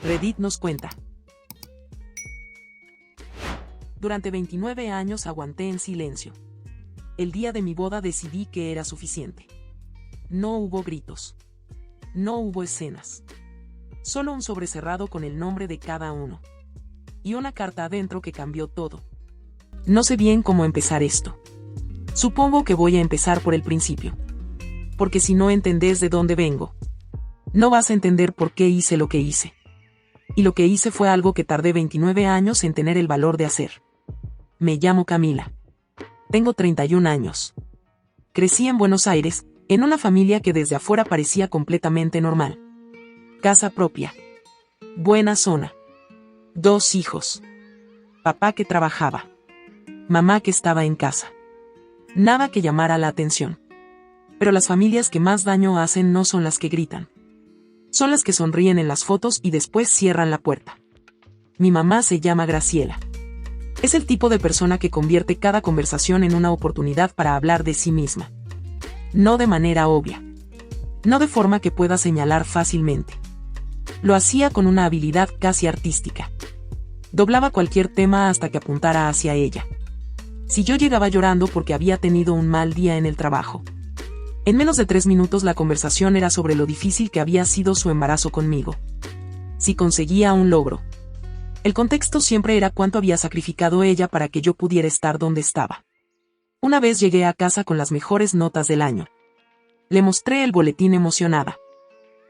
Reddit nos cuenta. Durante 29 años aguanté en silencio. El día de mi boda decidí que era suficiente. No hubo gritos. No hubo escenas. Solo un sobre cerrado con el nombre de cada uno. Y una carta adentro que cambió todo. No sé bien cómo empezar esto. Supongo que voy a empezar por el principio. Porque si no entendés de dónde vengo, no vas a entender por qué hice lo que hice. Y lo que hice fue algo que tardé 29 años en tener el valor de hacer. Me llamo Camila. Tengo 31 años. Crecí en Buenos Aires, en una familia que desde afuera parecía completamente normal. Casa propia. Buena zona. 2 hijos. Papá que trabajaba. Mamá que estaba en casa. Nada que llamara la atención. Pero las familias que más daño hacen no son las que gritan. Son las que sonríen en las fotos y después cierran la puerta. Mi mamá se llama Graciela. Es el tipo de persona que convierte cada conversación en una oportunidad para hablar de sí misma. No de manera obvia. No de forma que pueda señalar fácilmente. Lo hacía con una habilidad casi artística. Doblaba cualquier tema hasta que apuntara hacia ella. Si yo llegaba llorando porque había tenido un mal día en el trabajo, en menos de 3 minutos la conversación era sobre lo difícil que había sido su embarazo conmigo. Si conseguía un logro, el contexto siempre era cuánto había sacrificado ella para que yo pudiera estar donde estaba. Una vez llegué a casa con las mejores notas del año. Le mostré el boletín emocionada.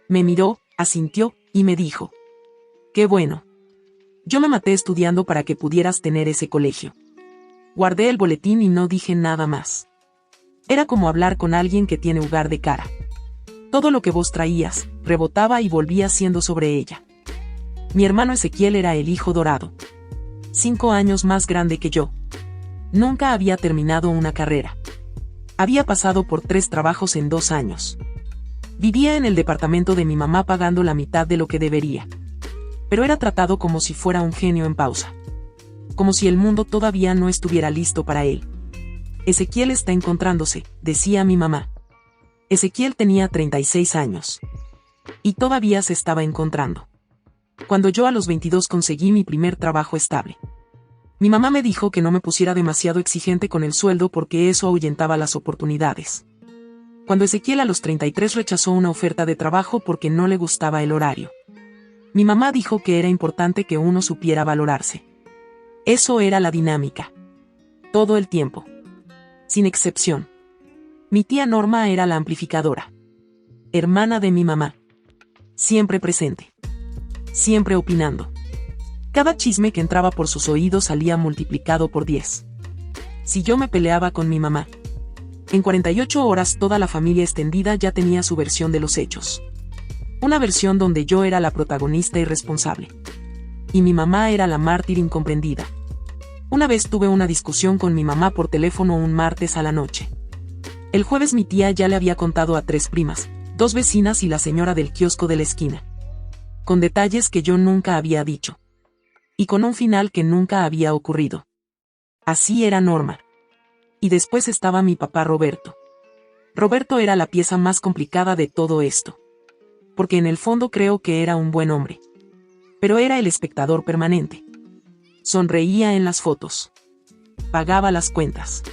Me miró, asintió, y me dijo: «Qué bueno. Yo me maté estudiando para que pudieras tener ese colegio». Guardé el boletín y no dije nada más. Era como hablar con alguien que tiene lugar de cara. Todo lo que vos traías, rebotaba y volvía siendo sobre ella. Mi hermano Ezequiel era el hijo dorado. 5 años más grande que yo. Nunca había terminado una carrera. Había pasado por 3 trabajos en 2 años. Vivía en el departamento de mi mamá pagando la mitad de lo que debería. Pero era tratado como si fuera un genio en pausa. Como si el mundo todavía no estuviera listo para él. Ezequiel está encontrándose, decía mi mamá. Ezequiel tenía 36 años. Y todavía se estaba encontrando. Cuando yo a los 22 conseguí mi primer trabajo estable. Mi mamá me dijo que no me pusiera demasiado exigente con el sueldo porque eso ahuyentaba las oportunidades. Cuando Ezequiel a los 33 rechazó una oferta de trabajo porque no le gustaba el horario. Mi mamá dijo que era importante que uno supiera valorarse. Eso era la dinámica. Todo el tiempo. Sin excepción. Mi tía Norma era la amplificadora. Hermana de mi mamá. Siempre presente. Siempre opinando. Cada chisme que entraba por sus oídos salía multiplicado por 10. Si yo me peleaba con mi mamá, en 48 horas toda la familia extendida ya tenía su versión de los hechos. Una versión donde yo era la protagonista irresponsable. Y mi mamá era la mártir incomprendida. Una vez tuve una discusión con mi mamá por teléfono un martes a la noche. El jueves mi tía ya le había contado a 3 primas, 2 vecinas y la señora del kiosco de la esquina. Con detalles que yo nunca había dicho. Y con un final que nunca había ocurrido. Así era Norma. Y después estaba mi papá Roberto. Roberto era la pieza más complicada de todo esto. Porque en el fondo creo que era un buen hombre. Pero era el espectador permanente. Sonreía en las fotos. Pagaba las cuentas.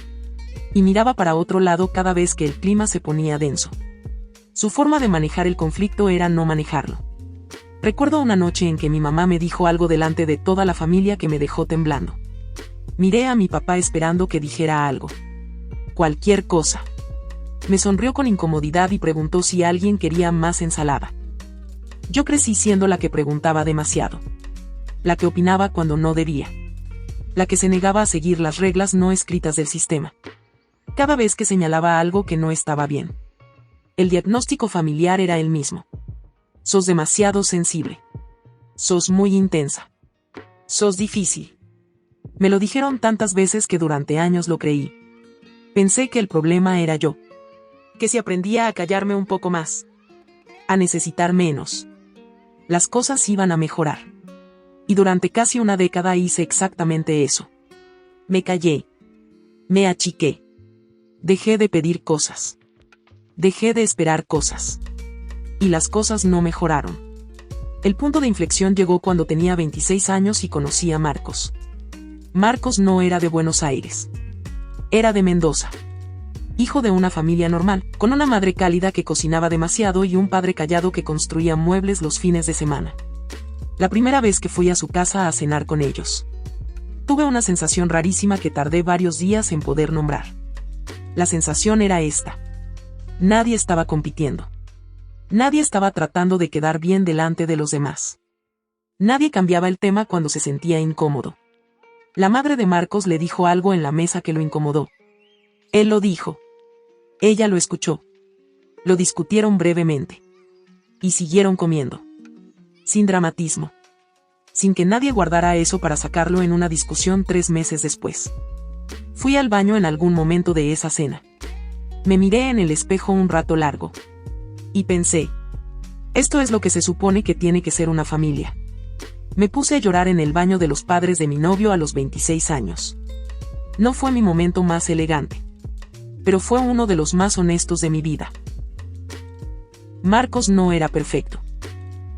Y miraba para otro lado cada vez que el clima se ponía denso. Su forma de manejar el conflicto era no manejarlo. Recuerdo una noche en que mi mamá me dijo algo delante de toda la familia que me dejó temblando. Miré a mi papá esperando que dijera algo. Cualquier cosa. Me sonrió con incomodidad y preguntó si alguien quería más ensalada. Yo crecí siendo la que preguntaba demasiado. La que opinaba cuando no debía. La que se negaba a seguir las reglas no escritas del sistema. Cada vez que señalaba algo que no estaba bien. El diagnóstico familiar era el mismo. Sos demasiado sensible. Sos muy intensa. Sos difícil. Me lo dijeron tantas veces que durante años lo creí. Pensé que el problema era yo. Que si aprendía a callarme un poco más. A necesitar menos. Las cosas iban a mejorar. Y durante casi una década hice exactamente eso. Me callé. Me achiqué. Dejé de pedir cosas. Dejé de esperar cosas. Y las cosas no mejoraron. El punto de inflexión llegó cuando tenía 26 años y conocí a Marcos. Marcos no era de Buenos Aires. Era de Mendoza. Hijo de una familia normal, con una madre cálida que cocinaba demasiado y un padre callado que construía muebles los fines de semana. La primera vez que fui a su casa a cenar con ellos, tuve una sensación rarísima que tardé varios días en poder nombrar. La sensación era esta. Nadie estaba compitiendo. Nadie estaba tratando de quedar bien delante de los demás. Nadie cambiaba el tema cuando se sentía incómodo. La madre de Marcos le dijo algo en la mesa que lo incomodó. Él lo dijo. Ella lo escuchó. Lo discutieron brevemente. Y siguieron comiendo. Sin dramatismo. Sin que nadie guardara eso para sacarlo en una discusión 3 meses después. Fui al baño en algún momento de esa cena. Me miré en el espejo un rato largo. Y pensé. Esto es lo que se supone que tiene que ser una familia. Me puse a llorar en el baño de los padres de mi novio a los 26 años. No fue mi momento más elegante. Pero fue uno de los más honestos de mi vida. Marcos no era perfecto.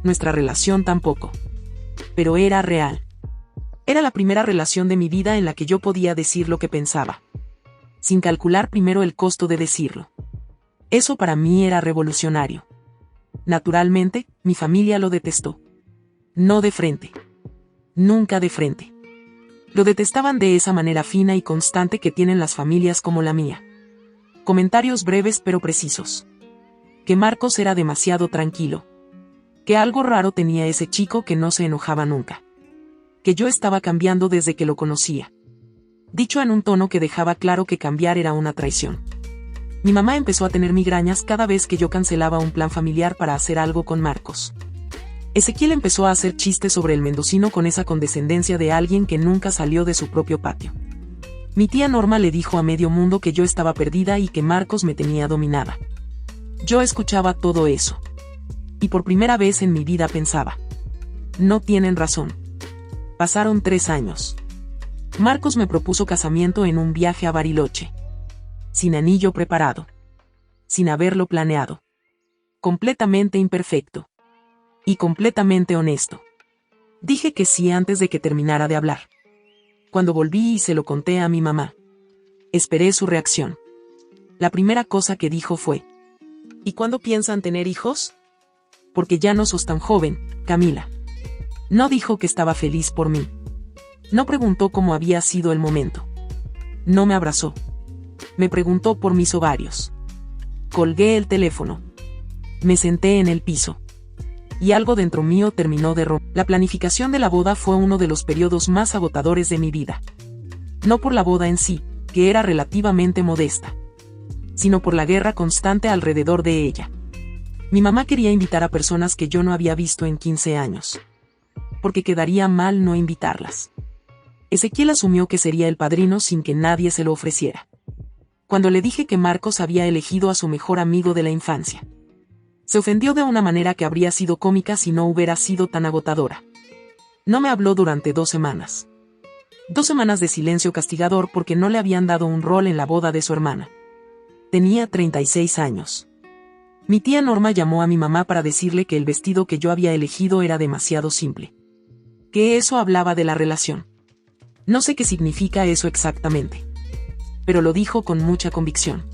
Nuestra relación tampoco. Pero era real. Era la primera relación de mi vida en la que yo podía decir lo que pensaba. Sin calcular primero el costo de decirlo. Eso para mí era revolucionario. Naturalmente, mi familia lo detestó. No de frente. Nunca de frente. Lo detestaban de esa manera fina y constante que tienen las familias como la mía. Comentarios breves pero precisos. Que Marcos era demasiado tranquilo. Que algo raro tenía ese chico que no se enojaba nunca. Que yo estaba cambiando desde que lo conocía. Dicho en un tono que dejaba claro que cambiar era una traición. Mi mamá empezó a tener migrañas cada vez que yo cancelaba un plan familiar para hacer algo con Marcos. Ezequiel empezó a hacer chistes sobre el mendocino con esa condescendencia de alguien que nunca salió de su propio patio. Mi tía Norma le dijo a medio mundo que yo estaba perdida y que Marcos me tenía dominada. Yo escuchaba todo eso. Y por primera vez en mi vida pensaba. No tienen razón. Pasaron 3 años. Marcos me propuso casamiento en un viaje a Bariloche. Sin anillo preparado. Sin haberlo planeado. Completamente imperfecto. Y completamente honesto. Dije que sí antes de que terminara de hablar. Cuando volví y se lo conté a mi mamá. Esperé su reacción. La primera cosa que dijo fue: ¿y cuándo piensan tener hijos? Porque ya no sos tan joven, Camila. No dijo que estaba feliz por mí. No preguntó cómo había sido el momento. No me abrazó. Me preguntó por mis ovarios. Colgué el teléfono. Me senté en el piso. Y algo dentro mío terminó de romper. La planificación de la boda fue uno de los periodos más agotadores de mi vida. No por la boda en sí, que era relativamente modesta, sino por la guerra constante alrededor de ella. Mi mamá quería invitar a personas que yo no había visto en 15 años. Porque quedaría mal no invitarlas. Ezequiel asumió que sería el padrino sin que nadie se lo ofreciera. Cuando le dije que Marcos había elegido a su mejor amigo de la infancia, se ofendió de una manera que habría sido cómica si no hubiera sido tan agotadora. No me habló durante 2 semanas. 2 semanas de silencio castigador porque no le habían dado un rol en la boda de su hermana. Tenía 36 años. Mi tía Norma llamó a mi mamá para decirle que el vestido que yo había elegido era demasiado simple. Que eso hablaba de la relación. No sé qué significa eso exactamente. Pero lo dijo con mucha convicción.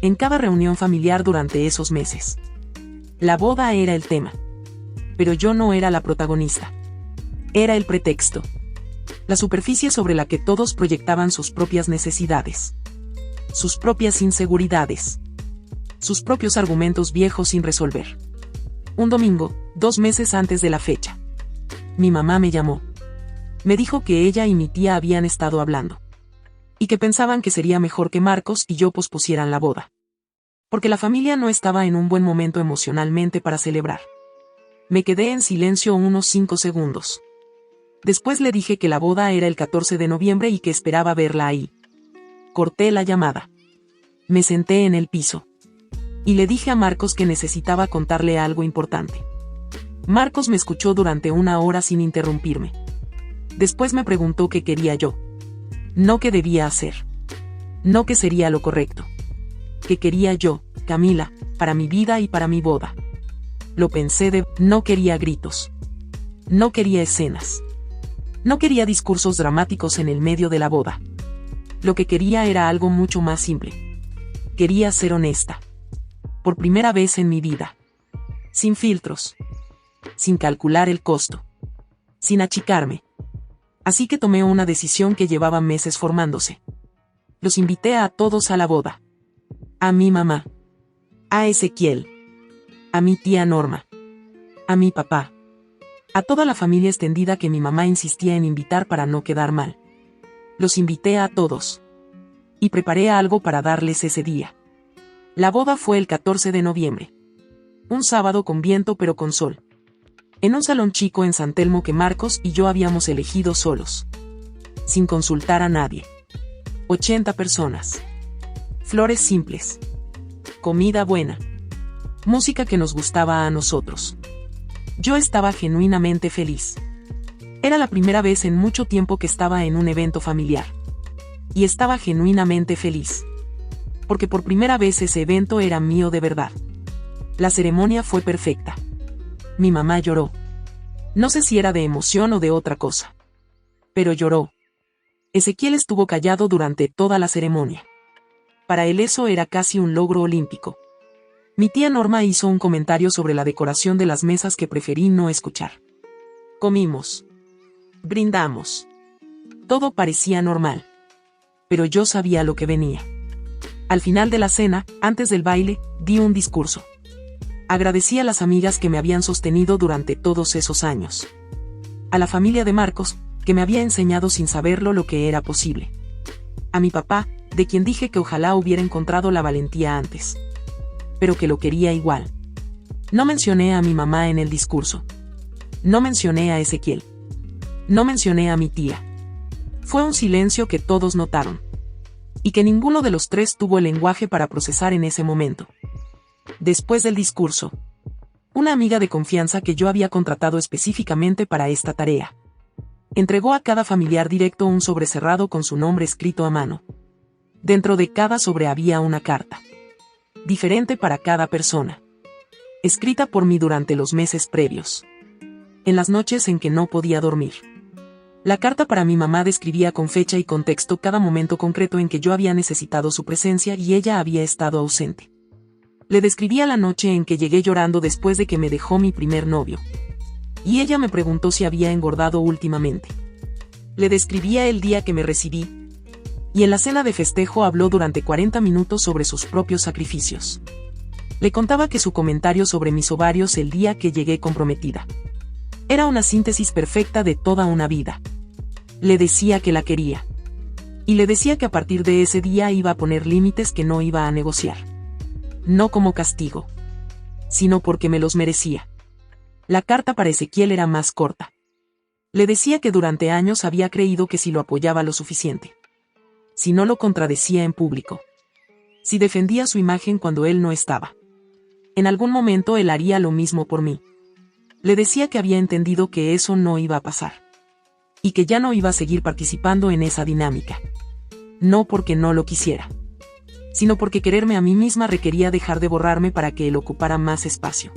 En cada reunión familiar durante esos meses. La boda era el tema. Pero yo no era la protagonista. Era el pretexto. La superficie sobre la que todos proyectaban sus propias necesidades. Sus propias inseguridades. Sus propios argumentos viejos sin resolver. Un domingo, 2 meses antes de la fecha. Mi mamá me llamó. Me dijo que ella y mi tía habían estado hablando. Y que pensaban que sería mejor que Marcos y yo pospusieran la boda. Porque la familia no estaba en un buen momento emocionalmente para celebrar. Me quedé en silencio unos 5 segundos. Después le dije que la boda era el 14 de noviembre y que esperaba verla ahí. Corté la llamada. Me senté en el piso. Y le dije a Marcos que necesitaba contarle algo importante. Marcos me escuchó durante 1 hora sin interrumpirme. Después me preguntó qué quería yo. No qué debía hacer. No qué sería lo correcto. ¿Qué quería yo, Camila, para mi vida y para mi boda? Lo pensé. No quería gritos. No quería escenas. No quería discursos dramáticos en el medio de la boda. Lo que quería era algo mucho más simple. Quería ser honesta. Por primera vez en mi vida. Sin filtros. Sin calcular el costo. Sin achicarme. Así que tomé una decisión que llevaba meses formándose. Los invité a todos a la boda. A mi mamá. A Ezequiel. A mi tía Norma. A mi papá. A toda la familia extendida que mi mamá insistía en invitar para no quedar mal. Los invité a todos. Y preparé algo para darles ese día. La boda fue el 14 de noviembre. Un sábado con viento pero con sol. En un salón chico en San Telmo que Marcos y yo habíamos elegido solos. Sin consultar a nadie. 80 personas. Flores simples. Comida buena. Música que nos gustaba a nosotros. Yo estaba genuinamente feliz. Era la primera vez en mucho tiempo que estaba en un evento familiar. Y estaba genuinamente feliz. Porque por primera vez ese evento era mío de verdad. La ceremonia fue perfecta. Mi mamá lloró. No sé si era de emoción o de otra cosa. Pero lloró. Ezequiel estuvo callado durante toda la ceremonia. Para él eso era casi un logro olímpico. Mi tía Norma hizo un comentario sobre la decoración de las mesas que preferí no escuchar. Comimos. Brindamos. Todo parecía normal. Pero yo sabía lo que venía. Al final de la cena, antes del baile, di un discurso. Agradecí a las amigas que me habían sostenido durante todos esos años. A la familia de Marcos, que me había enseñado sin saberlo lo que era posible. A mi papá, de quien dije que ojalá hubiera encontrado la valentía antes. Pero que lo quería igual. No mencioné a mi mamá en el discurso. No mencioné a Ezequiel. No mencioné a mi tía. Fue un silencio que todos notaron. Y que ninguno de los tres tuvo el lenguaje para procesar en ese momento. Después del discurso, una amiga de confianza que yo había contratado específicamente para esta tarea, entregó a cada familiar directo un sobre cerrado con su nombre escrito a mano. Dentro de cada sobre había una carta. Diferente para cada persona. Escrita por mí durante los meses previos. En las noches en que no podía dormir. La carta para mi mamá describía con fecha y contexto cada momento concreto en que yo había necesitado su presencia y ella había estado ausente. Le describía la noche en que llegué llorando después de que me dejó mi primer novio. Y ella me preguntó si había engordado últimamente. Le describía el día que me recibí. Y en la cena de festejo habló durante 40 minutos sobre sus propios sacrificios. Le contaba que su comentario sobre mis ovarios el día que llegué comprometida. Era una síntesis perfecta de toda una vida. Le decía que la quería. Y le decía que a partir de ese día iba a poner límites que no iba a negociar. No como castigo. Sino porque me los merecía. La carta para Ezequiel era más corta. Le decía que durante años había creído que si lo apoyaba lo suficiente. Si no lo contradecía en público. Si defendía su imagen cuando él no estaba. En algún momento él haría lo mismo por mí. Le decía que había entendido que eso no iba a pasar. Y que ya no iba a seguir participando en esa dinámica. No porque no lo quisiera. Sino porque quererme a mí misma requería dejar de borrarme para que él ocupara más espacio.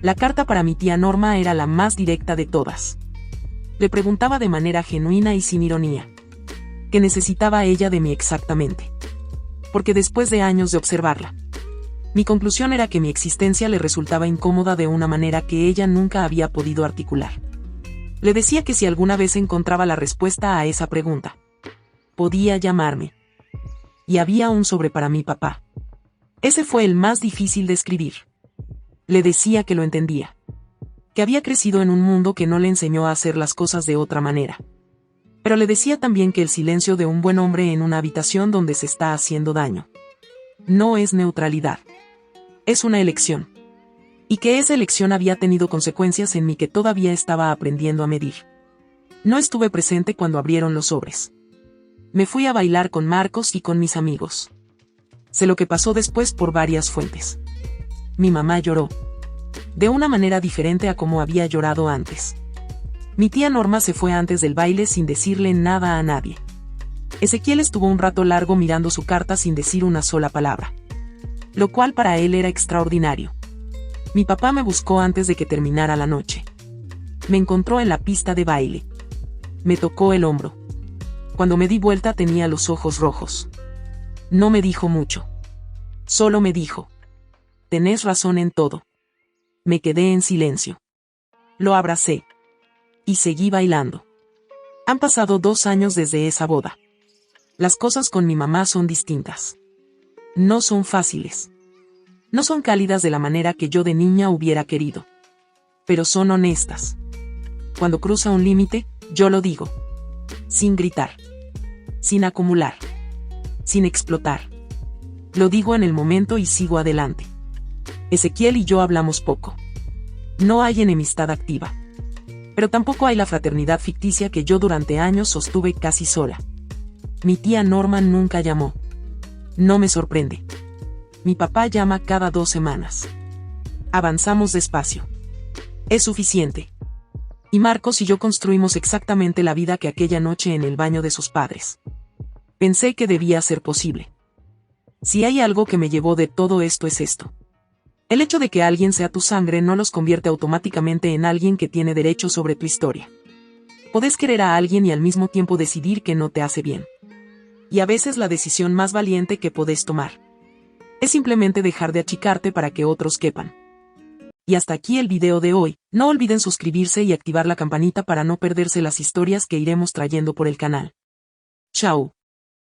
La carta para mi tía Norma era la más directa de todas. Le preguntaba de manera genuina y sin ironía. ¿Qué necesitaba ella de mí exactamente? Porque después de años de observarla, mi conclusión era que mi existencia le resultaba incómoda de una manera que ella nunca había podido articular. Le decía que si alguna vez encontraba la respuesta a esa pregunta, podía llamarme. Y había un sobre para mi papá. Ese fue el más difícil de escribir. Le decía que lo entendía. Que había crecido en un mundo que no le enseñó a hacer las cosas de otra manera. Pero le decía también que el silencio de un buen hombre en una habitación donde se está haciendo daño no es neutralidad. Es una elección. Y que esa elección había tenido consecuencias en mí que todavía estaba aprendiendo a medir. No estuve presente cuando abrieron los sobres. Me fui a bailar con Marcos y con mis amigos. Sé lo que pasó después por varias fuentes. Mi mamá lloró. De una manera diferente a como había llorado antes. Mi tía Norma se fue antes del baile sin decirle nada a nadie. Ezequiel estuvo un rato largo mirando su carta sin decir una sola palabra. Lo cual para él era extraordinario. Mi papá me buscó antes de que terminara la noche. Me encontró en la pista de baile. Me tocó el hombro. Cuando me di vuelta tenía los ojos rojos. No me dijo mucho. Solo me dijo: tenés razón en todo. Me quedé en silencio. Lo abracé. Y seguí bailando. Han pasado 2 años desde esa boda. Las cosas con mi mamá son distintas. No son fáciles. No son cálidas de la manera que yo de niña hubiera querido. Pero son honestas. Cuando cruza un límite, yo lo digo. Sin gritar. Sin acumular. Sin explotar. Lo digo en el momento y sigo adelante. Ezequiel y yo hablamos poco. No hay enemistad activa. Pero tampoco hay la fraternidad ficticia que yo durante años sostuve casi sola. Mi tía Norma nunca llamó. No me sorprende. Mi papá llama cada 2 semanas. Avanzamos despacio. Es suficiente. Y Marcos y yo construimos exactamente la vida que aquella noche en el baño de sus padres. Pensé que debía ser posible. Si hay algo que me llevó de todo esto es esto. El hecho de que alguien sea tu sangre no los convierte automáticamente en alguien que tiene derecho sobre tu historia. Podés querer a alguien y al mismo tiempo decidir que no te hace bien. Y a veces la decisión más valiente que podés tomar es simplemente dejar de achicarte para que otros quepan. Y hasta aquí el video de hoy. No olviden suscribirse y activar la campanita para no perderse las historias que iremos trayendo por el canal. Chao.